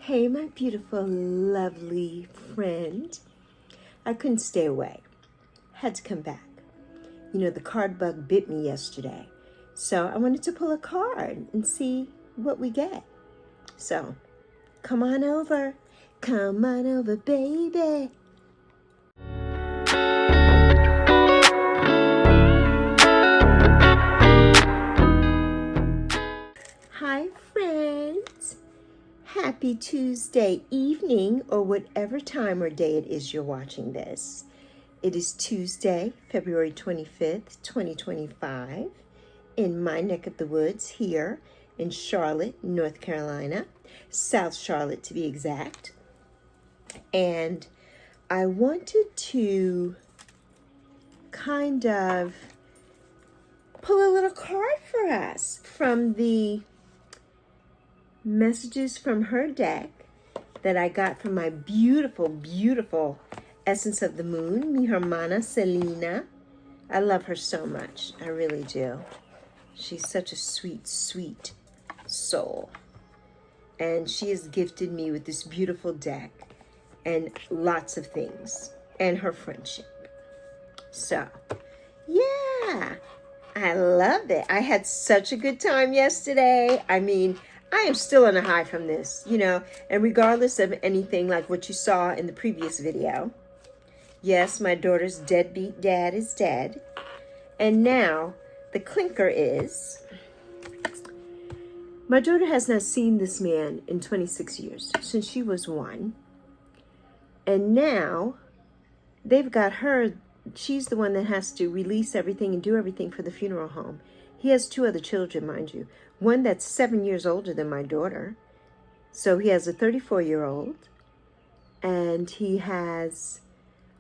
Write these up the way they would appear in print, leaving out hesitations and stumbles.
Hey, my beautiful, lovely friend. I couldn't stay away. Had to come back. You know, the card bug bit me yesterday. So I wanted to pull a card and see what we get. So, come on over. Come on over, baby. Hi, friends. Happy Tuesday evening, or whatever time or day it is you're watching this. It is Tuesday, February 25th, 2025, in my neck of the woods here in Charlotte, North Carolina, South Charlotte to be exact. And I wanted to kind of pull a little card for us from the messages from her deck that I got from my beautiful, beautiful Essence of the Moon, mi hermana Selena. I love her so much. I really do. She's such a sweet, sweet soul. And she has gifted me with this beautiful deck and lots of things and her friendship. So, yeah, I love it. I had such a good time yesterday. I mean, I am still on a high from this, you know, and regardless of anything like what you saw in the previous video, yes, my daughter's deadbeat dad is dead. And now the clinker is, my daughter has not seen this man in 26 years, since she was 1. And now they've got her, she's the one that has to release everything and do everything for the funeral home. He has 2 other children, mind you. One that's 7 years older than my daughter. So he has a 34-year-old. And he has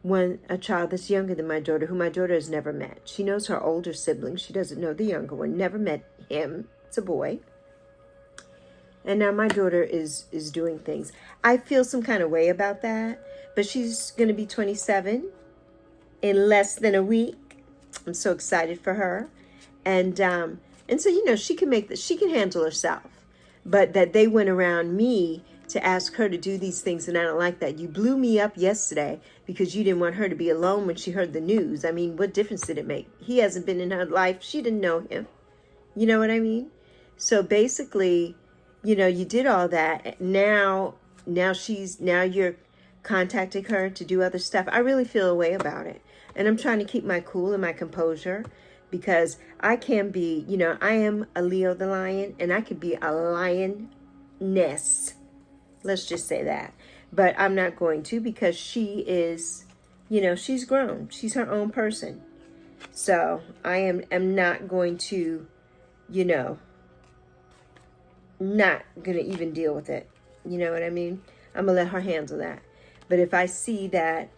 a child that's younger than my daughter, who my daughter has never met. She knows her older sibling. She doesn't know the younger one. Never met him. It's a boy. And now my daughter is doing things. I feel some kind of way about that. But she's going to be 27 in less than a week. I'm so excited for her. And so, you know, she can handle herself. But that they went around me to ask her to do these things, and I don't like that. You blew me up yesterday because you didn't want her to be alone when she heard the news. I mean, what difference did it make? He hasn't been in her life. She didn't know him. You know what I mean? So basically, you know, you did all that. Now you're contacting her to do other stuff. I really feel a way about it. And I'm trying to keep my cool and my composure, because I can be, you know, I am a Leo the lion, and I could be a lioness. Let's just say that. But I'm not going to, because she is, you know, she's grown. She's her own person. So I am not going to, you know, not going to even deal with it. You know what I mean? I'm going to let her handle that. But if I see that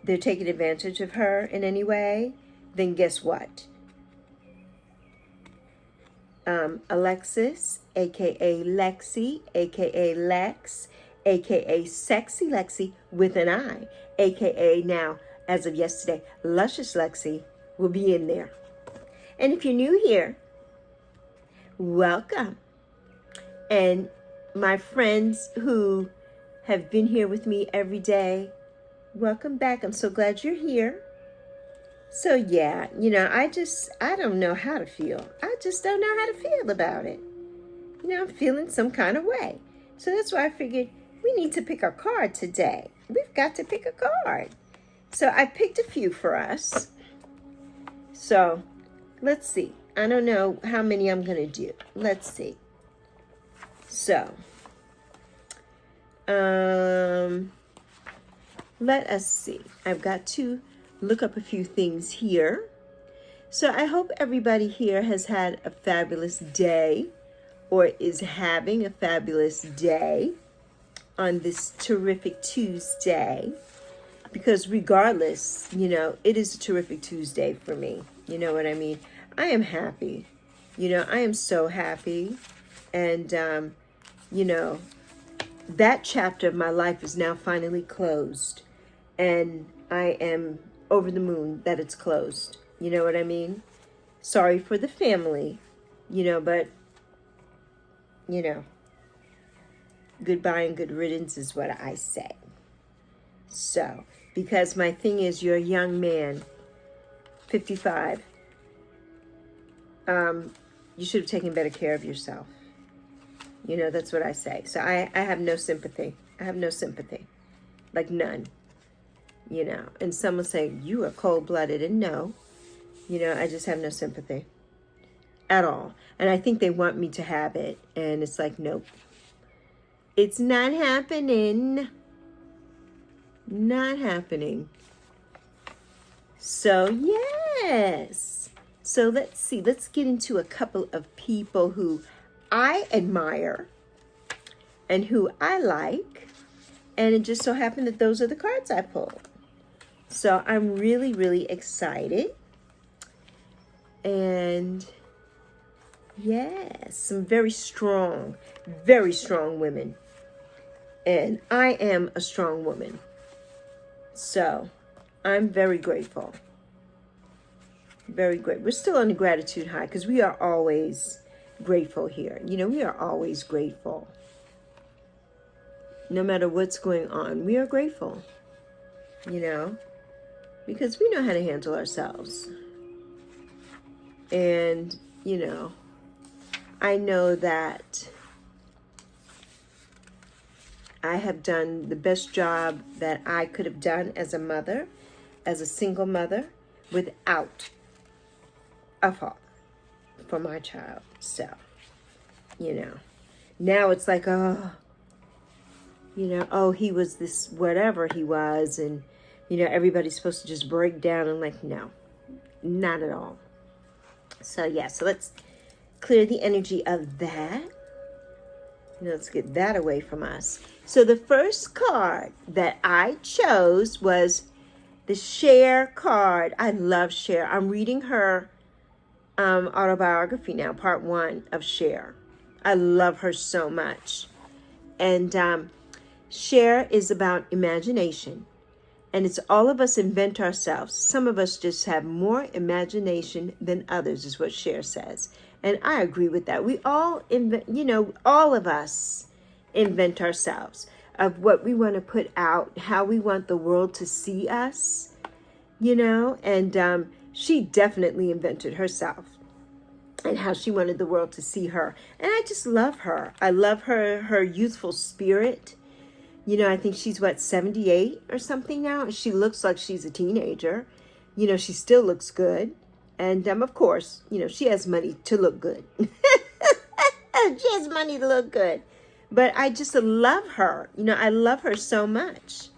they're taking advantage of her in any way, then guess what? Alexis, a.k.a. Lexi, a.k.a. Lex, a.k.a. Sexi Lexi with an I, a.k.a. now, as of yesterday, Luscious Lexi will be in there. And if you're new here, welcome. And my friends who have been here with me every day, welcome back. I'm so glad you're here. So yeah, you know, I don't know how to feel. I just don't know how to feel about it. You know, I'm feeling some kind of way. So that's why I figured we need to pick a card today. We've got to pick a card. So I picked a few for us. So let's see. I don't know how many I'm going to do. Let's see. So, let us see. I've got to look up a few things here. So I hope everybody here has had a fabulous day, or is having a fabulous day on this terrific Tuesday. Because regardless, you know, it is a terrific Tuesday for me. You know what I mean? I am happy. You know, I am so happy. And, you know, that chapter of my life is now finally closed. And I am over the moon that it's closed. You know what I mean? Sorry for the family, you know, but, you know, goodbye and good riddance is what I say. So, because my thing is, you're a young man, 55. You should have taken better care of yourself. You know, that's what I say. So I have no sympathy. I have no sympathy. Like none. You know, and some will say, you are cold-blooded. And no, you know, I just have no sympathy at all. And I think they want me to have it. And it's like, nope. It's not happening. Not happening. So, yes. So let's see. Let's get into a couple of people who I admire and who I like. And it just so happened that those are the cards I pulled. So I'm really, really excited. And yes, some very strong women. And I am a strong woman. So I'm very grateful. Very grateful. We're still on the gratitude high because we are always grateful here. You know, we are always grateful. No matter what's going on, we are grateful. You know, because we know how to handle ourselves. And, you know, I know that I have done the best job that I could have done as a mother, as a single mother, without a father for my child. So, you know, now it's like, oh, you know, oh, he was this whatever he was. And, you know, everybody's supposed to just break down. And like, no, not at all. So, yeah, so let's clear the energy of that. Let's get that away from us. So the first card that I chose was the Cher card. I love Cher. I'm reading her autobiography now, part 1 of Cher. I love her so much. And Cher is about imagination. And it's all of us invent ourselves. Some of us just have more imagination than others, is what Cher says. And I agree with that. We all invent, you know, all of us invent ourselves of what we want to put out, how we want the world to see us, you know. And she definitely invented herself and how she wanted the world to see her. And I just love her. I love her youthful spirit. You know, I think she's, 78 or something now? She looks like she's a teenager. You know, she still looks good. And, of course, you know, she has money to look good. She has money to look good. But I just love her. You know, I love her so much.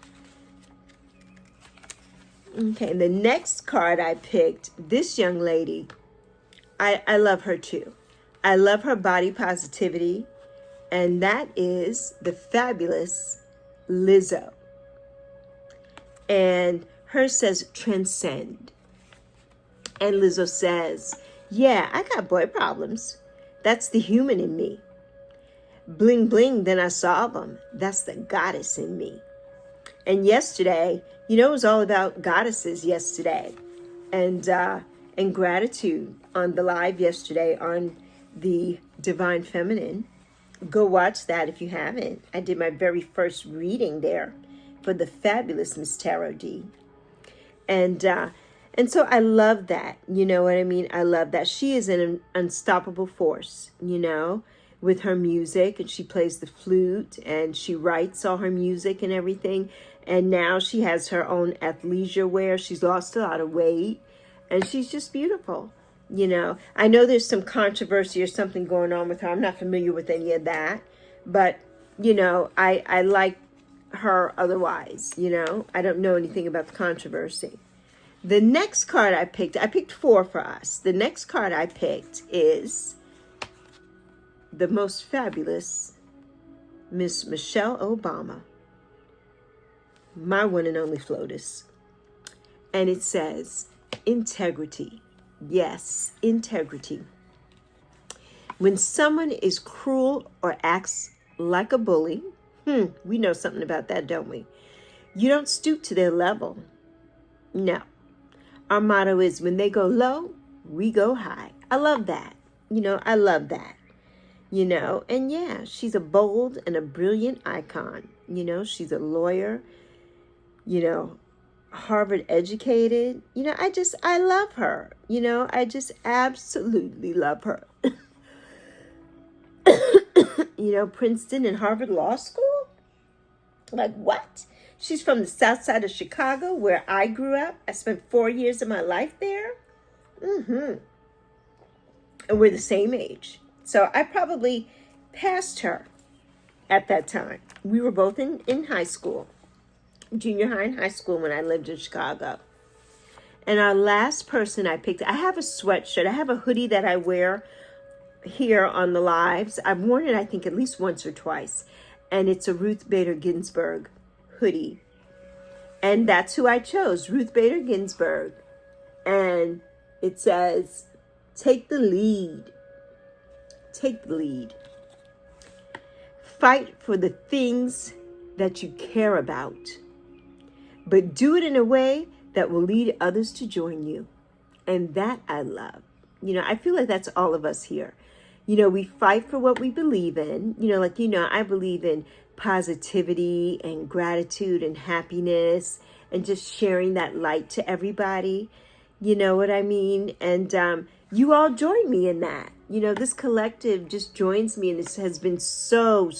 Okay, and the next card I picked, this young lady, I love her too. I love her body positivity. And that is the fabulous Lizzo. And hers says transcend. And Lizzo says, yeah, I got boy problems. That's the human in me. Bling, bling, then I solve them. That's the goddess in me. And yesterday, you know, it was all about goddesses yesterday. And gratitude on the live yesterday on the Divine Feminine. Go watch that if you haven't. I did my very first reading there for the fabulous Miss Tarot D. And so I love that, you know what I mean? I love that. She is an unstoppable force, you know, with her music. And she plays the flute and she writes all her music and everything. And now she has her own athleisure wear. She's lost a lot of weight and she's just beautiful, you know. I know there's some controversy or something going on with her. I'm not familiar with any of that. But, you know, I like her otherwise, you know. I don't know anything about the controversy. The next card I picked 4 for us. The next card I picked is the most fabulous Miss Michelle Obama, my one and only FLOTUS. And it says, integrity. Yes, integrity. When someone is cruel or acts like a bully, we know something about that, don't we? You don't stoop to their level. No. Our motto is when they go low, we go high. I love that. You know, I love that. you know, and yeah, she's a bold and a brilliant icon. You know, she's a lawyer, you know, Harvard educated. You know, I love her. You know, I just absolutely love her. You know, Princeton and Harvard Law School? Like, what? She's from the south side of Chicago, where I grew up. I spent 4 years of my life there. And we're the same age. So I probably passed her at that time. We were both in high school, junior high and high school, when I lived in Chicago. And our last person I picked, I have a sweatshirt. I have a hoodie that I wear here on the lives. I've worn it, I think, at least once or twice. And it's a Ruth Bader Ginsburg hoodie. And that's who I chose, Ruth Bader Ginsburg. And it says, take the lead. Take the lead. Fight for the things that you care about, but do it in a way that will lead others to join you. And that I love. You know, I feel like that's all of us here. You know, we fight for what we believe in. You know, like, you know, I believe in positivity and gratitude and happiness and just sharing that light to everybody. You know what I mean? And you all join me in that. You know, this collective just joins me, and this has been so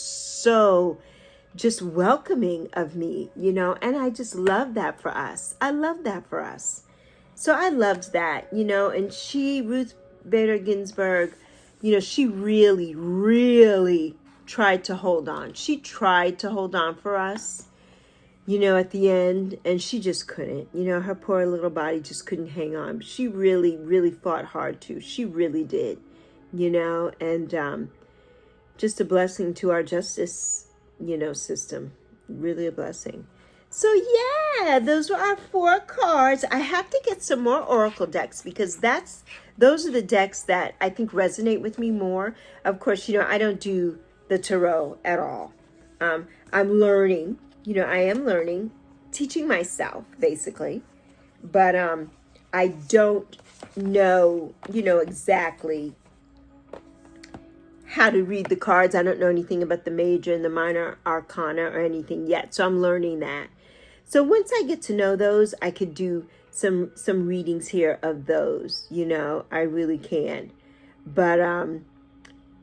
just welcoming of me, you know, and I just love that for us. I love that for us. So I loved that, you know, and Ruth Bader Ginsburg, you know, she really tried to hold on. She tried to hold on for us, you know, at the end, and she just couldn't. You know, her poor little body just couldn't hang on. She really fought hard too. She really did, you know, and just a blessing to our justice, you know, system. Really a blessing. So yeah, those were our 4 cards. I have to get some more oracle decks, because those are the decks that I think resonate with me more. Of course, you know, I don't do the tarot at all. I'm learning, you know, I am learning, teaching myself basically, but I don't know, you know, exactly how to read the cards. I don't know anything about the major and the minor arcana or anything yet. So I'm learning that. So once I get to know those, I could do some readings here of those, you know, I really can. But,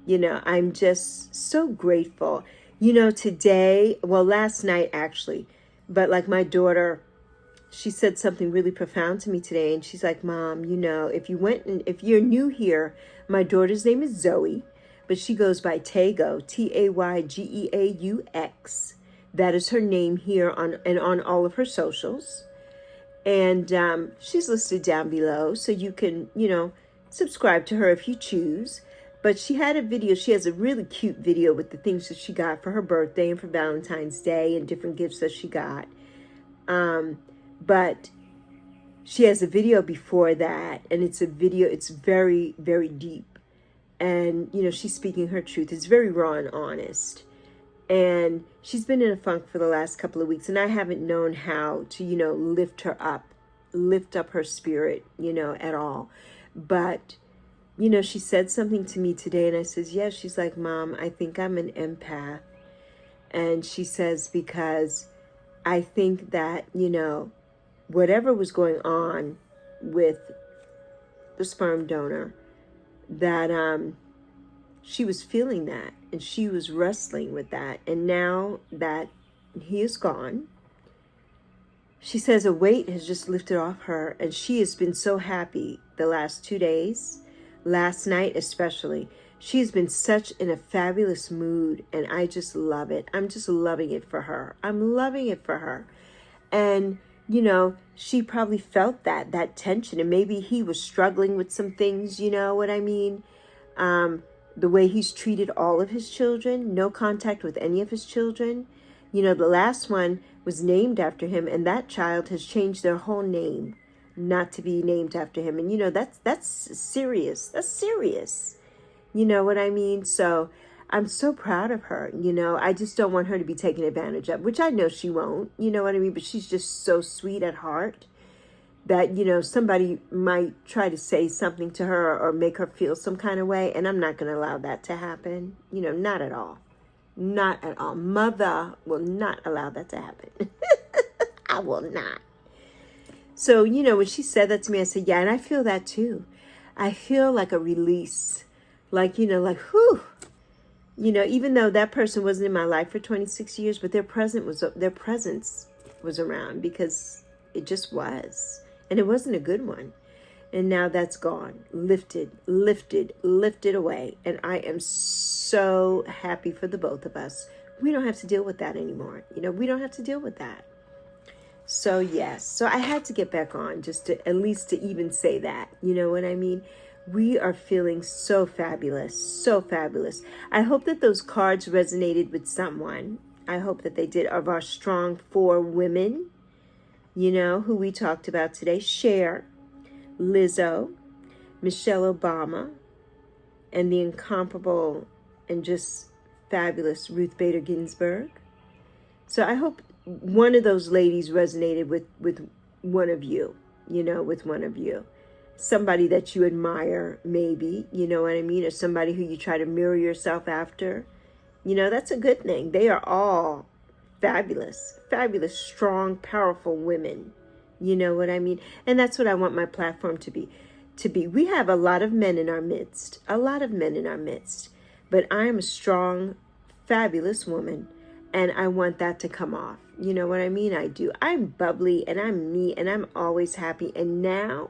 you know, I'm just so grateful. You know, today, well, last night actually, but like my daughter, she said something really profound to me today. And she's like, Mom, you know, if you're new here, my daughter's name is Zoe, but she goes by Taygeaux, Taygeaux. That is her name here on all of her socials. And she's listed down below, so you can, you know, subscribe to her if you choose. But she had a video. She has a really cute video with the things that she got for her birthday and for Valentine's Day and different gifts that she got. But she has a video before that, and it's very, very deep. And, you know, she's speaking her truth. It's very raw and honest. And she's been in a funk for the last couple of weeks, and I haven't known how to, you know, lift up her spirit, you know, at all. But, you know, she said something to me today, and I says, yes. She's like, Mom, I think I'm an empath. And she says, because I think that, you know, whatever was going on with the sperm donor, that she was feeling that, and she was wrestling with that. And now that he is gone, she says a weight has just lifted off her, and she has been so happy the last 2 days, last night especially. She has been in a fabulous mood, and I just love it. I'm just loving it for her. I'm loving it for her. And, you know, she probably felt that tension, and maybe he was struggling with some things, you know what I mean? The way he's treated all of his children, no contact with any of his children. You know, the last one was named after him, and that child has changed their whole name not to be named after him. And, you know, that's serious. That's serious. You know what I mean? So I'm so proud of her. You know, I just don't want her to be taken advantage of, which I know she won't. You know what I mean? But she's just so sweet at heart that, somebody might try to say something to her or make her feel some kind of way. And I'm not going to allow that to happen. Not at all. Not at all. Mother will not allow that to happen. I will not. So, when she said that to me, I said, yeah, and I feel that too. I feel like a release. Like, whew. Even though that person wasn't in my life for 26 years, but their presence was around, because it just was. And it wasn't a good one. And now that's gone, lifted away. And I am so happy for the both of us. We don't have to deal with that anymore. We don't have to deal with that. So yes, so I had to get back on just to at least to even say that. You know what I mean? We are feeling so fabulous, so fabulous. I hope that those cards resonated with someone. I hope that they did, of our strong 4 women, who we talked about today. Cher, Lizzo, Michelle Obama, and the incomparable and just fabulous Ruth Bader Ginsburg. So I hope one of those ladies resonated with one of you, with one of you. Somebody that you admire, maybe, you know what I mean? Or somebody who you try to mirror yourself after. That's a good thing. They are all fabulous, strong, powerful women. You know what I mean? And that's what I want my platform to be. We have a lot of men in our midst, but I am a strong, fabulous woman, and I want that to come off. You know what I mean? I do. I'm bubbly, and I'm me, and I'm always happy. And now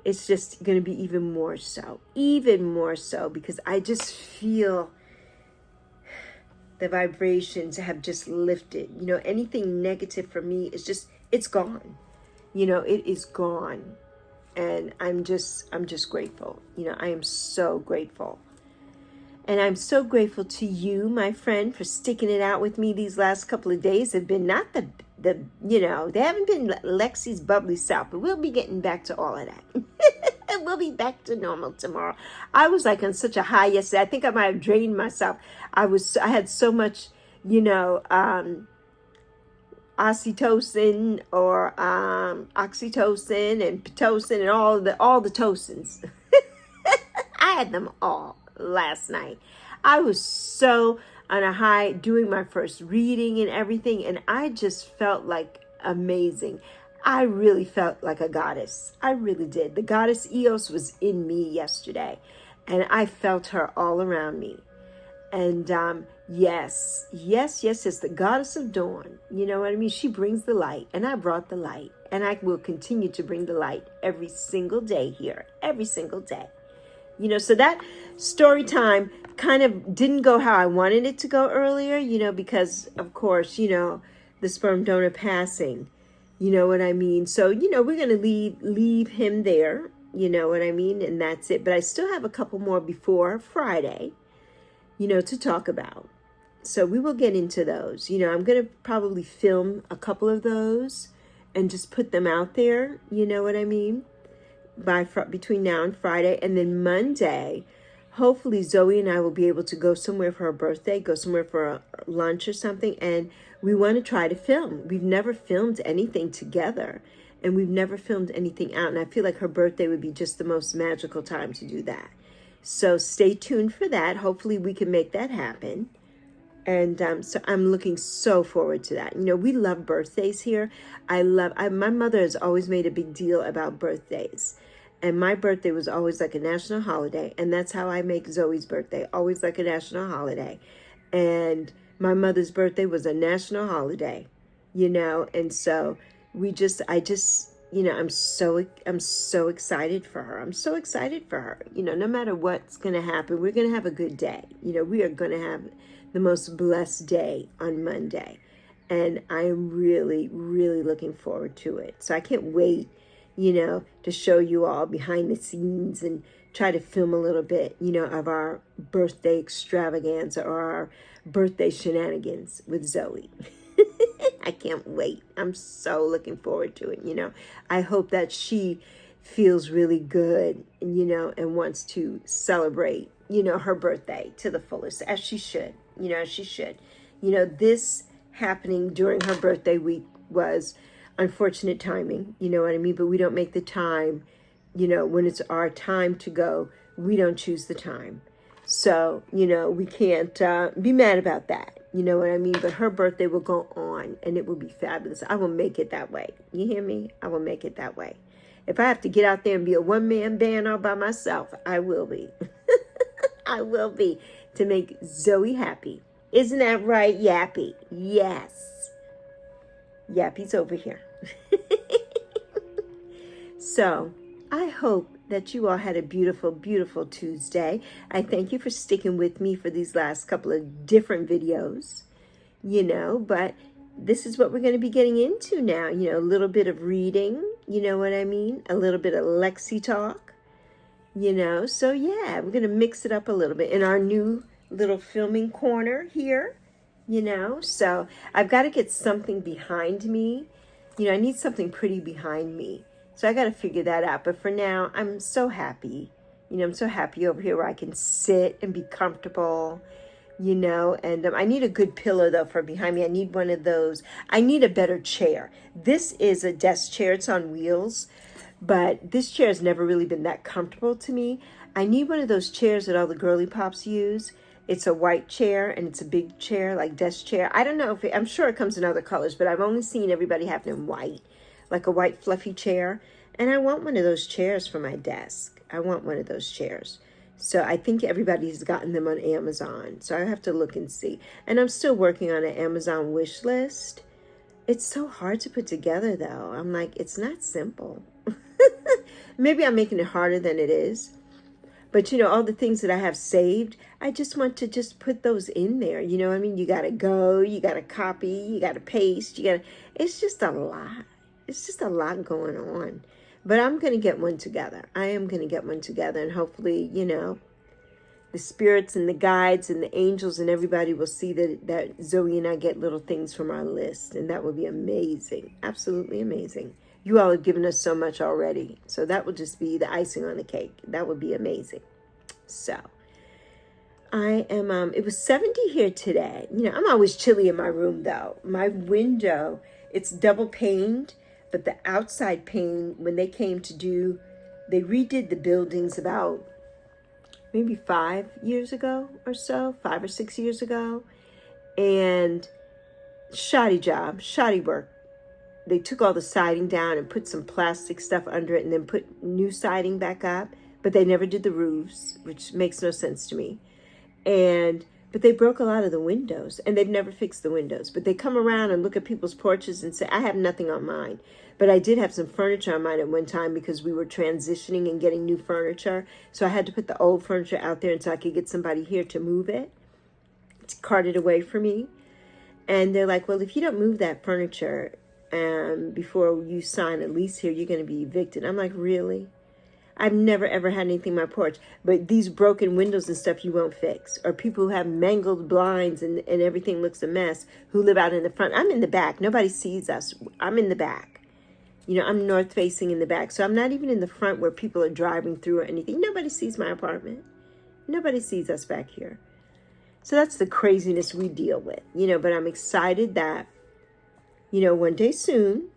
it's just going to be even more so, because I just feel the vibrations have just lifted. Anything negative for me is just, it's gone. It is gone. And I'm just grateful. I am so grateful. And I'm so grateful to you, my friend, for sticking it out with me these last couple of days. Have been not they haven't been Lexi's bubbly self, but we'll be getting back to all of that. We'll be back to normal tomorrow. I was like on such a high yesterday. I think I might have drained myself. I had so much, oxytocin or oxytocin and pitocin and all the tocins. I had them all last night. I was so on a high doing my first reading and everything, and I just felt like amazing. I really felt like a goddess. I really did. The goddess Eos was in me yesterday, and I felt her all around me. And yes, the goddess of dawn. You know what I mean? She brings the light, and I brought the light, and I will continue to bring the light every single day here, every single day. So that story time kind of didn't go how I wanted it to go earlier, because of course, the sperm donor passing, you know what I mean? So, we're going to leave him there, you know what I mean? And that's it. But I still have a couple more before Friday, to talk about. So we will get into those. I'm going to probably film a couple of those and just put them out there, you know what I mean? Between now and Friday. And then Monday, hopefully Zoe and I will be able to go somewhere for her birthday, go somewhere for a lunch or something. And we want to try to film. We've never filmed anything together, and we've never filmed anything out. And I feel like her birthday would be just the most magical time to do that. So stay tuned for that. Hopefully we can make that happen. And so I'm looking so forward to that. We love birthdays here. My mother has always made a big deal about birthdays. And my birthday was always like a national holiday. And that's how I make Zoe's birthday, always like a national holiday. And my mother's birthday was a national holiday, And so I'm so excited for her. I'm so excited for her. No matter what's going to happen, we're going to have a good day. We are going to have the most blessed day on Monday. And I am really, really looking forward to it. So I can't wait, to show you all behind the scenes and try to film a little bit, of our birthday extravaganza or our birthday shenanigans with Zoe. I can't wait. I'm so looking forward to it, I hope that she feels really good, and wants to celebrate, her birthday to the fullest, as she should, This happening during her birthday week was unfortunate timing, you know what I mean? But we don't make the time, you know, when it's our time to go, we don't choose the time. So, you know, we can't be mad about that. You know what I mean? But her birthday will go on and it will be fabulous. I will make it that way. You hear me? I will make it that way. If I have to get out there and be a one-man band all by myself, I will be. I will be, to make Zoe happy. Isn't that right, Yappy? Yes. Yappy's over here. So, I hope that you all had a beautiful, beautiful Tuesday. I thank you for sticking with me for these last couple of different videos, you know, but this is what we're going to be getting into now, you know, a little bit of reading, you know what I mean? A little bit of Lexi Talk, you know, so yeah, we're going to mix it up a little bit in our new little filming corner here, you know, so I've got to get something behind me, you know, I need something pretty behind me. So I got to figure that out. But for now, I'm so happy. You know, I'm so happy over here where I can sit and be comfortable, you know. And I need a good pillow, though, for behind me. I need one of those. I need a better chair. This is a desk chair. It's on wheels. But this chair has never really been that comfortable to me. I need one of those chairs that all the girly pops use. It's a white chair, and it's a big chair, like desk chair. I don't know if I'm sure it comes in other colors, but I've only seen everybody have them white. Like a white fluffy chair. And I want one of those chairs for my desk. I want one of those chairs. So I think everybody's gotten them on Amazon. So I have to look and see. And I'm still working on an Amazon wish list. It's so hard to put together, though. I'm like, it's not simple. Maybe I'm making it harder than it is. But, you know, all the things that I have saved, I just want to just put those in there. You know what I mean? You got to go, you got to copy, you got to paste, it's just a lot. It's just a lot going on. But I'm going to get one together. I am going to get one together. And hopefully, you know, the spirits and the guides and the angels and everybody will see that Zoe and I get little things from our list. And that will be amazing. Absolutely amazing. You all have given us so much already. So that will just be the icing on the cake. That would be amazing. So I am, it was 70 here today. You know, I'm always chilly in my room, though. My window, it's double paned. But the outside pane, when they came to they redid the buildings about maybe 5 years ago or so, 5 or 6 years ago. And shoddy job, shoddy work. They took all the siding down and put some plastic stuff under it and then put new siding back up. But they never did the roofs, which makes no sense to me. But they broke a lot of the windows, and they've never fixed the windows. But they come around and look at people's porches and say, I have nothing on mine. But I did have some furniture on mine at one time because we were transitioning and getting new furniture. So I had to put the old furniture out there until I could get somebody here to move it, to cart it away for me. And they're like, well, if you don't move that furniture before you sign a lease here, you're going to be evicted. I'm like, really? I've never, ever had anything on my porch. But these broken windows and stuff you won't fix. Or people who have mangled blinds and everything looks a mess, who live out in the front. I'm in the back. Nobody sees us. I'm in the back. You know, I'm north facing in the back. So I'm not even in the front where people are driving through or anything. Nobody sees my apartment. Nobody sees us back here. So that's the craziness we deal with. You know, but I'm excited that, you know, one day soon,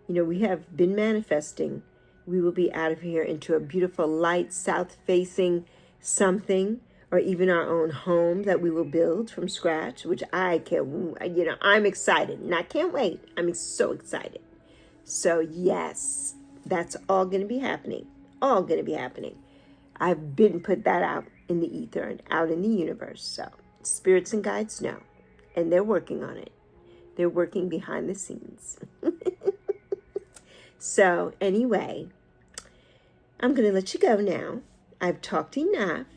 you know, we have been manifesting. We will be out of here into a beautiful light south-facing something, or even our own home that we will build from scratch, which I can't, you know, I'm excited and I can't wait. I'm so excited. So yes, that's all going to be happening. All going to be happening. I've been put that out in the ether and out in the universe. So spirits and guides know, and they're working on it. They're working behind the scenes. So anyway, I'm going to let you go now. I've talked enough.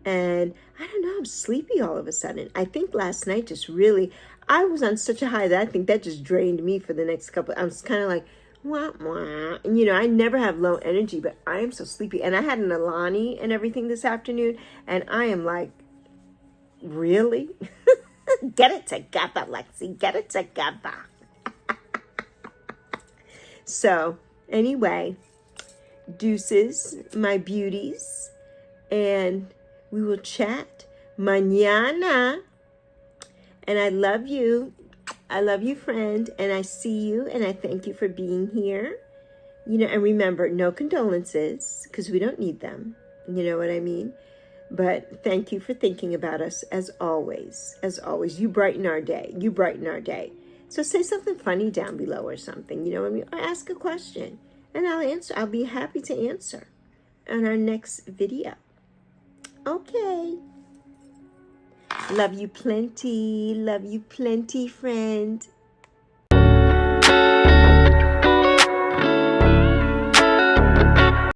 And I don't know, I'm sleepy all of a sudden. I think last night just really, I was on such a high that I think that just drained me for the next couple. I was kind of like, wah, wah. And, you know, I never have low energy, but I am so sleepy. And I had an Alani and everything this afternoon. And I am like, really? Get it together, Lexi. Get it together. So, anyway, deuces, my beauties, and we will chat mañana. And I love you. I love you, friend, and I see you, and I thank you for being here. You know, and remember, no condolences, because we don't need them. You know what I mean? But thank you for thinking about us as always. As always, you brighten our day. You brighten our day. So say something funny down below or something, you know what I mean? Or ask a question, and I'll answer. I'll be happy to answer on our next video. Okay. Love you plenty, friend.